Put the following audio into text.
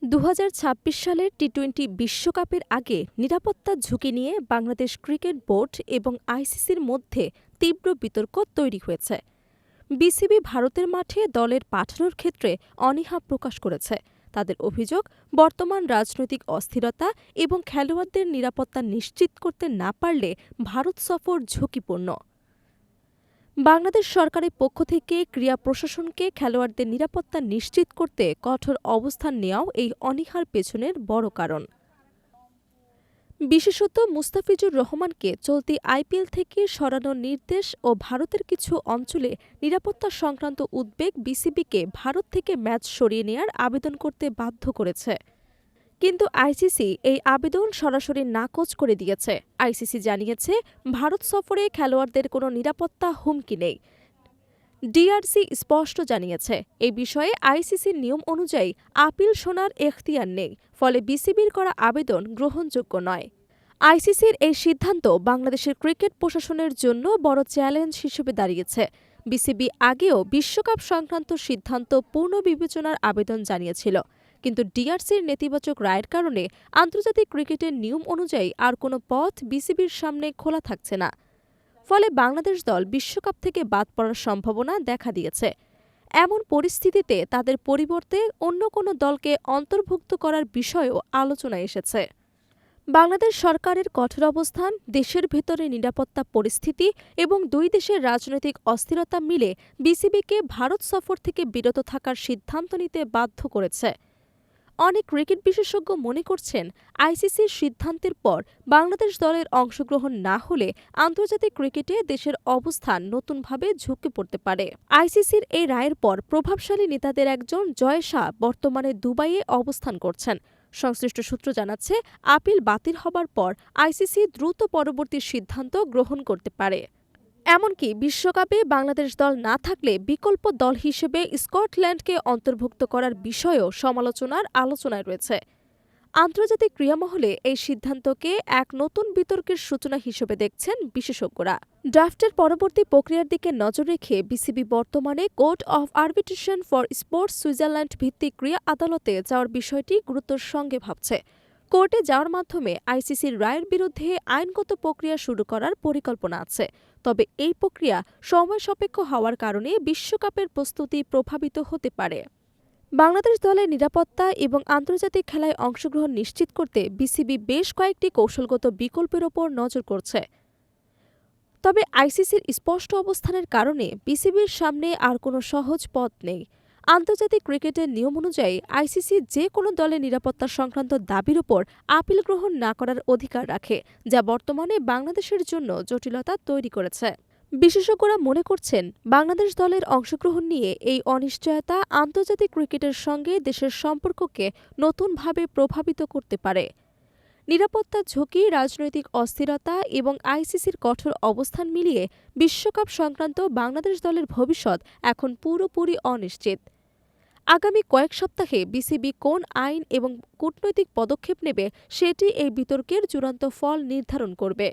২০২৬ সালের টি-২০ বিশ্বকাপের আগে নিরাপত্তার ঝুঁকি নিয়ে বাংলাদেশ ক্রিকেট বোর্ড এবং আইসিসির মধ্যে তীব্র বিতর্ক তৈরি হয়েছে। বিসিবি ভারতের মাঠে দলের পাঠানোর ক্ষেত্রে অনীহা প্রকাশ করেছে। তাদের অভিযোগ, বর্তমান রাজনৈতিক অস্থিরতা এবং খেলোয়াড়দের নিরাপত্তা নিশ্চিত করতে না পারলে ভারত সফর ঝুঁকিপূর্ণ। বাংলাদেশ সরকারের পক্ষ থেকে ক্রীড়া প্রশাসনকে খেলোয়াড়দের নিরাপত্তা নিশ্চিত করতে কঠোর অবস্থান নেওয়াও এই অনীহার পেছনের বড় কারণ। বিশেষত মুস্তাফিজুর রহমানকে চলতি আইপিএল থেকে সরানোর নির্দেশ ও ভারতের কিছু অঞ্চলে নিরাপত্তা সংক্রান্ত উদ্বেগ বিসিবিকে ভারত থেকে ম্যাচ সরিয়ে নেয়ার আবেদন করতে বাধ্য করেছে। কিন্তু আইসিসি এই আবেদন সরাসরি নাকচ করে দিয়েছে। আইসিসি জানিয়েছে, ভারত সফরে খেলোয়াড়দের কোনো নিরাপত্তা হুমকি নেই। ডিআরসি স্পষ্ট জানিয়েছে, এই বিষয়ে আইসিসির নিয়ম অনুযায়ী আপিল শোনার এখতিয়ার নেই, ফলে বিসিবির করা আবেদন গ্রহণযোগ্য নয়। আইসিসির এই সিদ্ধান্ত বাংলাদেশের ক্রিকেট প্রশাসনের জন্য বড় চ্যালেঞ্জ হিসেবে দাঁড়িয়েছে। বিসিবি আগেও বিশ্বকাপ সংক্রান্ত সিদ্ধান্ত পুনর্বিবেচনার আবেদন জানিয়েছিল, কিন্তু ডিআরসির নেতিবাচক রায়ের কারণে আন্তর্জাতিক ক্রিকেটের নিয়ম অনুযায়ী আর কোনো পথ বিসিবির সামনে খোলা থাকছে না। ফলে বাংলাদেশ দল বিশ্বকাপ থেকে বাদ পড়ার সম্ভাবনা দেখা দিয়েছে। এমন পরিস্থিতিতে তাদের পরিবর্তে অন্য কোনো দলকে অন্তর্ভুক্ত করার বিষয়েও আলোচনায় এসেছে। বাংলাদেশ সরকারের কঠোর অবস্থান, দেশের ভেতরে নিরাপত্তা পরিস্থিতি এবং দুই দেশের রাজনৈতিক অস্থিরতা মিলে বিসিবিকে ভারত সফর থেকে বিরত থাকার সিদ্ধান্ত নিতে বাধ্য করেছে। অনেক ক্রিকেট বিশেষজ্ঞ মনে করছেন, আইসিসির সিদ্ধান্তের পর বাংলাদেশ দলের অংশগ্রহণ না হলে আন্তর্জাতিক ক্রিকেটে দেশের অবস্থান নতুনভাবে ঝুঁকে পড়তে পারে। আইসিসির এই রায়ের পর প্রভাবশালী নেতাদের একজন জয় শাহ বর্তমানে দুবাইয়ে অবস্থান করছেন। সংশ্লিষ্ট সূত্র জানাচ্ছে, আপিল বাতিল হবার পর আইসিসি দ্রুত পরবর্তী সিদ্ধান্ত গ্রহণ করতে পারে। এমনকি বিশ্বকাপে বাংলাদেশ দল না থাকলে বিকল্প দল হিসেবে স্কটল্যান্ডকে অন্তর্ভুক্ত করার বিষয়েও সমালোচনার আলোচনায় রয়েছে। আন্তর্জাতিক ক্রীড়ামহলে এই সিদ্ধান্তকে এক নতুন বিতর্কের সূচনা হিসেবে দেখছেন বিশেষজ্ঞরা। ড্রাফটের পরবর্তী প্রক্রিয়ার দিকে নজর রেখে বিসিবি বর্তমানে court of arbitration for sports Switzerland ভিত্তিক ক্রীড়া আদালতে যাওয়ার বিষয়টি গুরুত্বের সঙ্গে ভাবছে। কোর্টে যাওয়ার মাধ্যমে আইসিসির রায়ের বিরুদ্ধে আইনগত প্রক্রিয়া শুরু করার পরিকল্পনা আছে। তবে এই প্রক্রিয়া সময় সাপেক্ষ হওয়ার কারণে বিশ্বকাপের প্রস্তুতি প্রভাবিত হতে পারে। বাংলাদেশ দলের নিরাপত্তা এবং আন্তর্জাতিক খেলায় অংশগ্রহণ নিশ্চিত করতে বিসিবি বেশ কয়েকটি কৌশলগত বিকল্পের ওপর নজর করছে। তবে আইসিসির স্পষ্ট অবস্থানের কারণে বিসিবির সামনে আর কোনো সহজ পথ নেই। আন্তর্জাতিক ক্রিকেটের নিয়ম অনুযায়ী আইসিসি যে কোনো দলের নিরাপত্তা সংক্রান্ত দাবির ওপর আপিল গ্রহণ না করার অধিকার রাখে, যা বর্তমানে বাংলাদেশের জন্য জটিলতা তৈরি করেছে। বিশেষজ্ঞরা মনে করছেন, বাংলাদেশ দলের অংশগ্রহণ নিয়ে এই অনিশ্চয়তা আন্তর্জাতিক ক্রিকেটের সঙ্গে দেশের সম্পর্ককে নতুনভাবে প্রভাবিত করতে পারে। নিরাপত্তা ঝুঁকি, রাজনৈতিক অস্থিরতা এবং আইসিসির কঠোর অবস্থান মিলিয়ে বিশ্বকাপ সংক্রান্ত বাংলাদেশ দলের ভবিষ্যৎ এখন পুরোপুরি অনিশ্চিত। আগামী কয়েক সপ্তাহে বিসিবি কোন আইন এবং কূটনৈতিক পদক্ষেপ নেবে, সেটি এই বিতর্কের চূড়ান্ত ফল নির্ধারণ করবে।